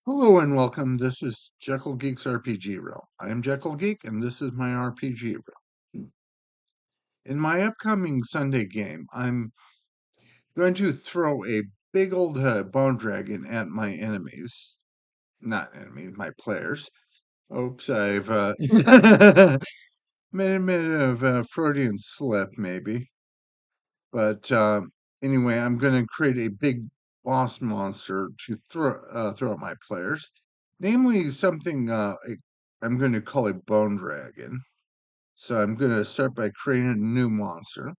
Hello and welcome. This is Jekyll Geek's RPG Reel. I am Jekyll Geek, and this is my RPG Reel. In my upcoming Sunday game, I'm going to throw a big old bone dragon at my enemies. Not enemies, my players. Oops, I've made a bit of a Freudian slip, maybe. But anyway, I'm going to create a big boss monster to throw at my players. Namely, something I'm going to call a bone dragon. So I'm going to start by creating a new monster.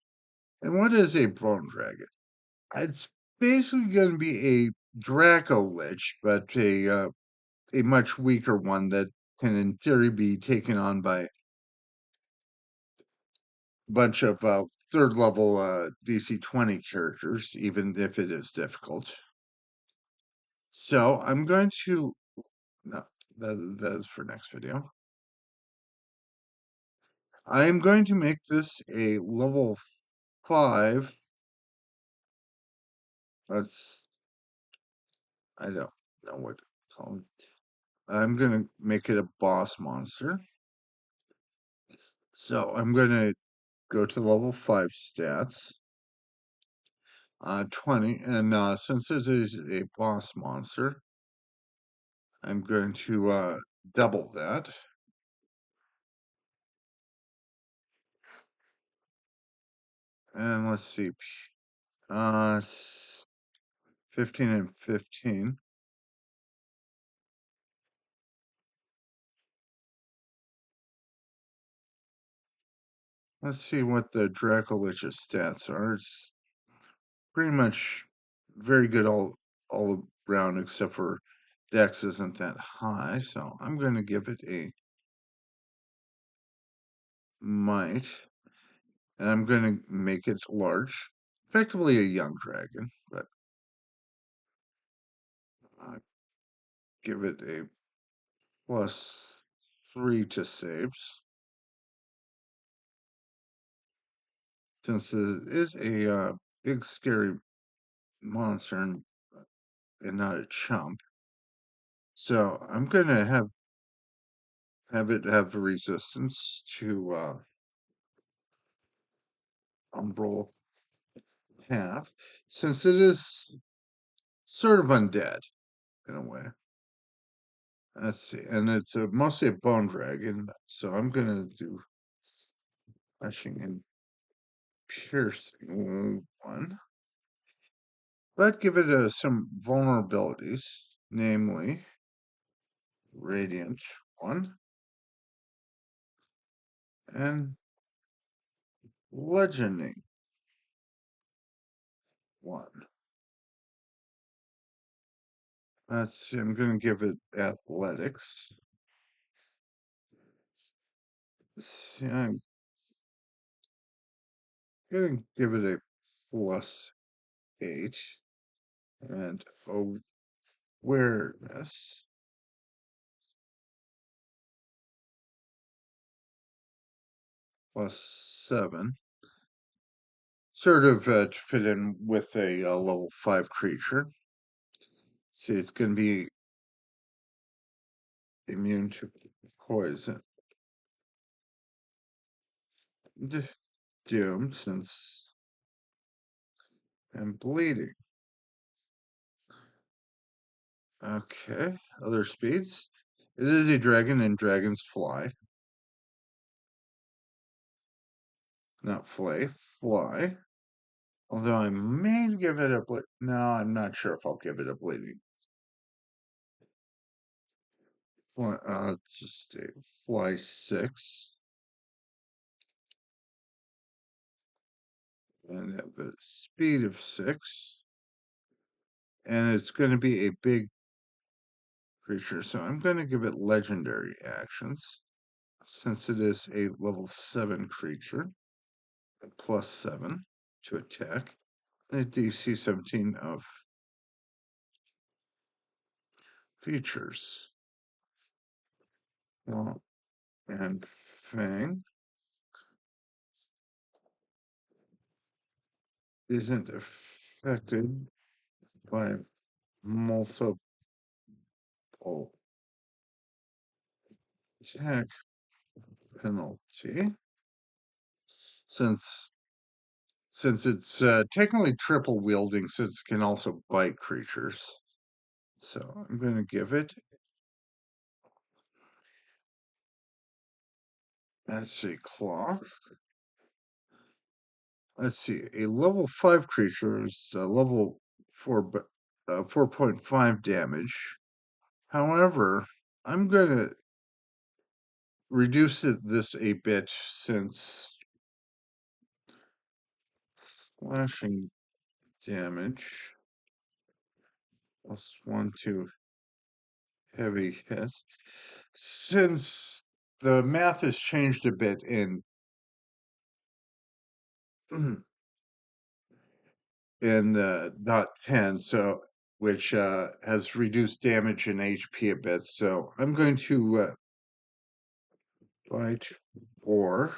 And what is a bone dragon? It's basically going to be a Draco Lich, but a much weaker one that can, in theory, be taken on by a bunch of third level DC20 characters, even if it is difficult. So I'm going to, no, that is for next video. I am going to make this a level 5. That's, I don't know what to call it. I'm going to make it a boss monster. So I'm going to go to level 5 stats, 20. And since it is a boss monster, I'm going to double that. And let's see, 15 and 15. Let's see what the Dracolich's stats are. It's pretty much very good all around, except for Dex isn't that high. So I'm going to give it a might, and I'm going to make it large, effectively a young dragon, but give it a +3 to saves. Since it is a big scary monster and not a chump. So I'm going to have it have resistance to umbral half, since it is sort of undead in a way. Let's see, and it's mostly a bone dragon, so I'm going to do slashing and piercing 1, but give it some vulnerabilities, namely radiant 1 and bludgeoning 1. Let's see, I'm going to give it athletics. See, I'm going to give it a +8 and awareness +7. Sort of to fit in with a level 5 creature. See, it's going to be immune to poison. Doom, since and bleeding. Okay, other speeds. It is a dragon, and dragons fly. Not flay, fly. Although I may give it a no, I'm not sure if I'll give it a bleeding. Fly, just a fly 6. And have a speed of 6. And it's going to be a big creature, so I'm going to give it legendary actions. Since it is a level 7 creature, +7 to attack, and a DC17 of features. Well, and Fang isn't affected by multiple full attack penalty. Since it's technically triple wielding, since it can also bite creatures. So I'm going to give it, let's see, claw. Let's see, a level 5 creature is level 4, 4.5 damage. However, I'm going to reduce this a bit since slashing damage +1 to heavy hits. Since the math has changed a bit in the dot 10, so which has reduced damage and HP a bit. So I'm going to bite or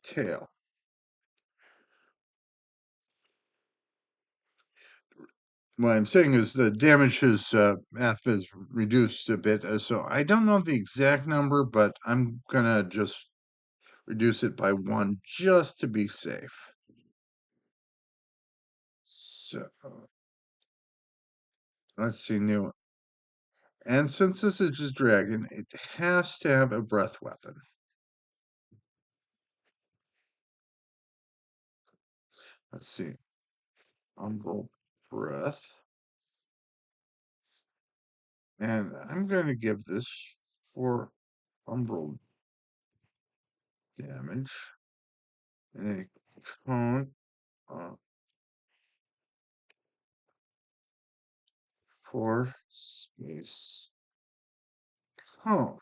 tail. What I'm saying is the damage has math has reduced a bit, so I don't know the exact number, but I'm gonna just reduce it by 1 just to be safe. So let's see, new. And since this is just dragon, it has to have a breath weapon. Let's see, umbral breath. And I'm going to give this 4 umbral damage and a cone 4 space cone.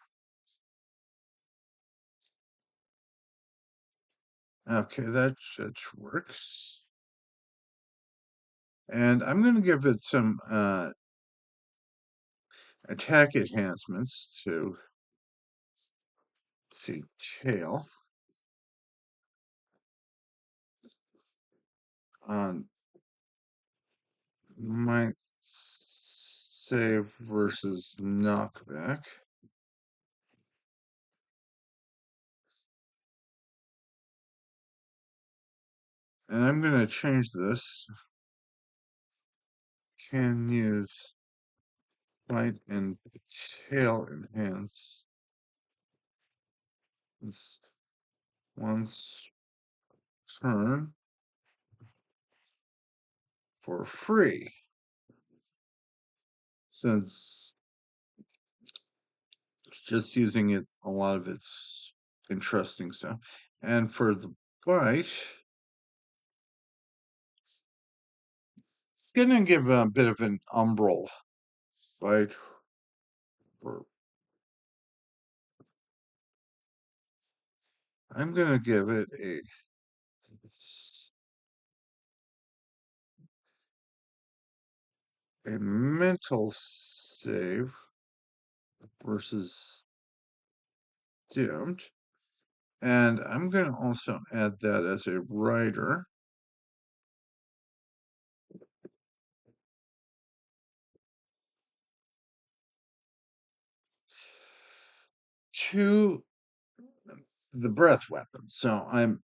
Okay, that works. And I'm going to give it some attack enhancements to, let's see, tail on my save versus knockback. And I'm going to change this. Can use bite and tail enhance this once turn for free, since it's just using it a lot of its interesting stuff. And for the bite, it's gonna give a bit of an umbral bite. Or I'm gonna give it a mental save versus dimmed. And I'm going to also add that as a writer. To the breath weapon. So I'm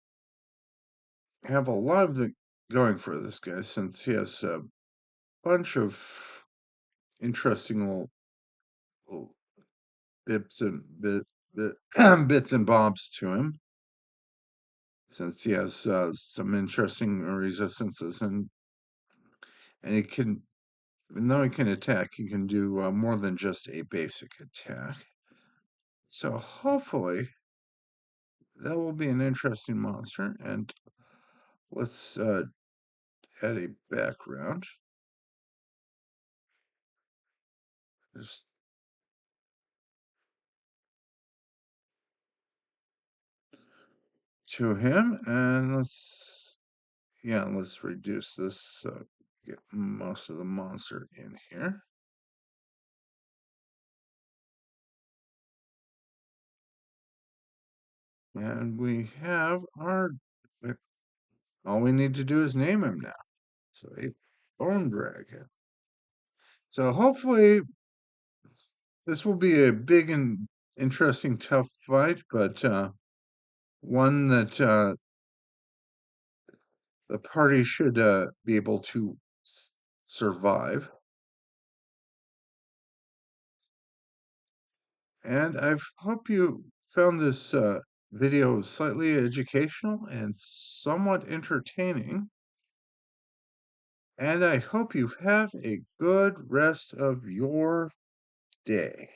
have a lot of the going for this guy, since he has a bunch of interesting little bits and bits and bobs to him. Since he has some interesting resistances, and he can, even though he can attack, he can do more than just a basic attack. So hopefully that will be an interesting monster. And let's add a background. Just to him, and let's reduce this so get most of the monster in here. And we have all we need to do is name him now. So a bone dragon. So hopefully this will be a big and interesting, tough fight, but one that the party should be able to survive. And I hope you found this video slightly educational and somewhat entertaining. And I hope you have a good rest of your day.